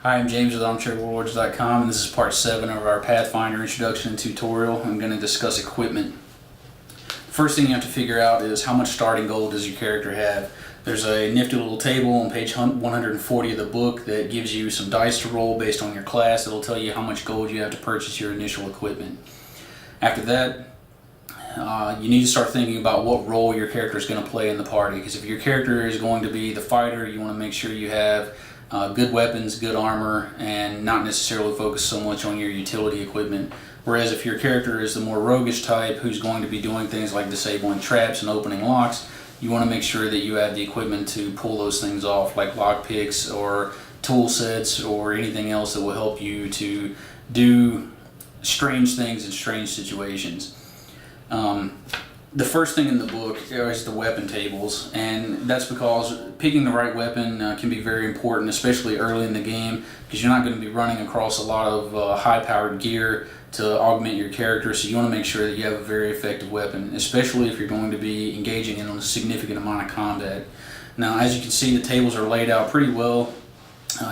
Hi, I'm James with Armchair Warlords.com, and this is part 7 of our Pathfinder introduction and tutorial. I'm going to discuss equipment. First thing you have to figure out is how much starting gold does your character have. There's a nifty little table on page 140 of the book that gives you some dice to roll based on your class. It'll tell you how much gold you have to purchase your initial equipment. After that, you need to start thinking about what role your character is going to play in the party, because if your character is going to be the fighter, you want to make sure you have good weapons, good armor, and not necessarily focus so much on your utility equipment. Whereas if your character is the more roguish type who's going to be doing things like disabling traps and opening locks, you want to make sure that you have the equipment to pull those things off, like lock picks or tool sets or anything else that will help you to do strange things in strange situations. The first thing in the book is the weapon tables, and that's because picking the right weapon can be very important, especially early in the game, because you're not going to be running across a lot of high-powered gear to augment your character, so you want to make sure that you have a very effective weapon, especially if you're going to be engaging in a significant amount of combat. Now, as you can see, the tables are laid out pretty well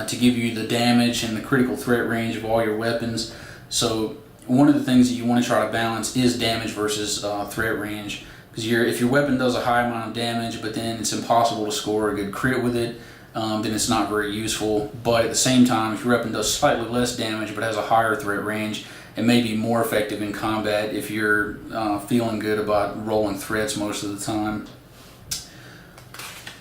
to give you the damage and the critical threat range of all your weapons. So one of the things that you want to try to balance is damage versus threat range, because if your weapon does a high amount of damage but then it's impossible to score a good crit with it, then it's not very useful. But at the same time, if your weapon does slightly less damage but has a higher threat range, it may be more effective in combat if you're feeling good about rolling threats most of the time.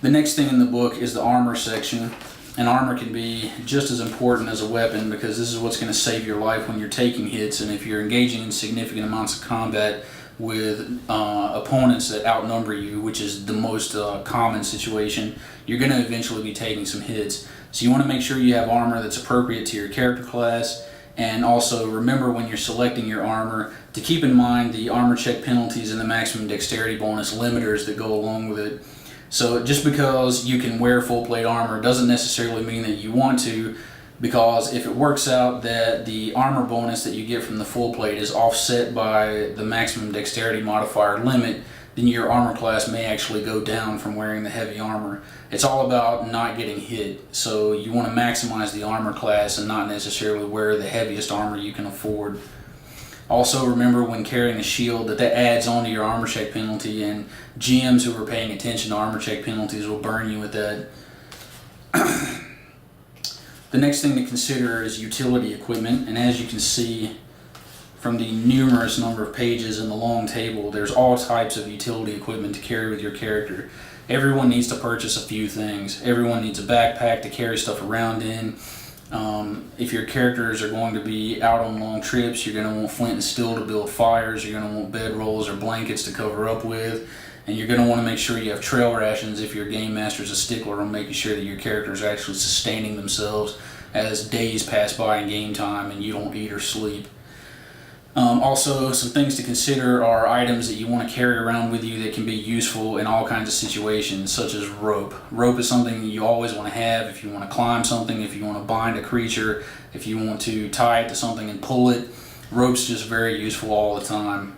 The next thing in the book is the armor section. And armor can be just as important as a weapon, because this is what's going to save your life when you're taking hits, and if you're engaging in significant amounts of combat with opponents that outnumber you, which is the most common situation, you're going to eventually be taking some hits. So you want to make sure you have armor that's appropriate to your character class, and also remember when you're selecting your armor to keep in mind the armor check penalties and the maximum dexterity bonus limiters that go along with it. So just because you can wear full plate armor doesn't necessarily mean that you want to, because if it works out that the armor bonus that you get from the full plate is offset by the maximum dexterity modifier limit, then your armor class may actually go down from wearing the heavy armor. It's all about not getting hit, so you want to maximize the armor class and not necessarily wear the heaviest armor you can afford. Also remember when carrying a shield that adds on to your armor check penalty, and GMs who are paying attention to armor check penalties will burn you with that. The next thing to consider is utility equipment, and as you can see from the numerous number of pages in the long table, there's all types of utility equipment to carry with your character. Everyone needs to purchase a few things. Everyone needs a backpack to carry stuff around in. If your characters are going to be out on long trips, you're going to want flint and steel to build fires, you're going to want bedrolls or blankets to cover up with, and you're going to want to make sure you have trail rations if your game master is a stickler on making sure that your characters are actually sustaining themselves as days pass by in game time and you don't eat or sleep. Also, some things to consider are items that you want to carry around with you that can be useful in all kinds of situations, such as rope. Rope is something that you always want to have if you want to climb something, if you want to bind a creature, if you want to tie it to something and pull it. Rope's just very useful all the time.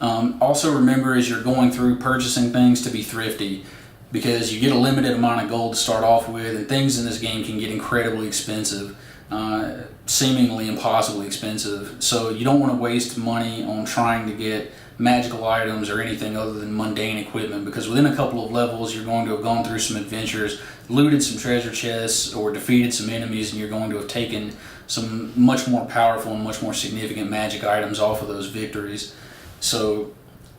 Also remember, as you're going through purchasing things, to be thrifty, because you get a limited amount of gold to start off with, and things in this game can get incredibly expensive. Seemingly impossibly expensive, so you don't want to waste money on trying to get magical items or anything other than mundane equipment, because within a couple of levels you're going to have gone through some adventures, looted some treasure chests, or defeated some enemies, and you're going to have taken some much more powerful and much more significant magic items off of those victories. So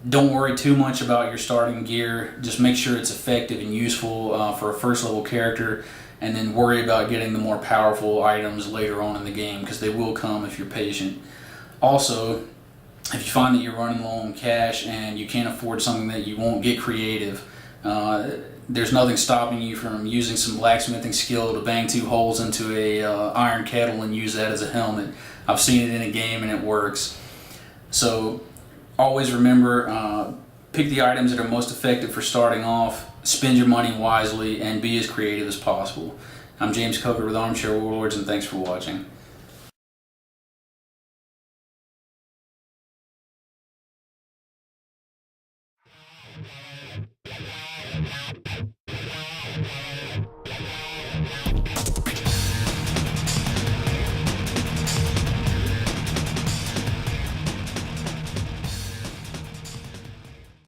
don't worry too much about your starting gear, just make sure it's effective and useful for a first level character, and then worry about getting the more powerful items later on in the game, because they will come if you're patient. Also, if you find that you're running low on cash and you can't afford something that you won't, get creative. There's nothing stopping you from using some blacksmithing skill to bang 2 holes into a iron kettle and use that as a helmet. I've seen it in a game and it works. So always remember, pick the items that are most effective for starting off, spend your money wisely, and be as creative as possible. I'm James Coker with Armchair Warlords, and thanks for watching.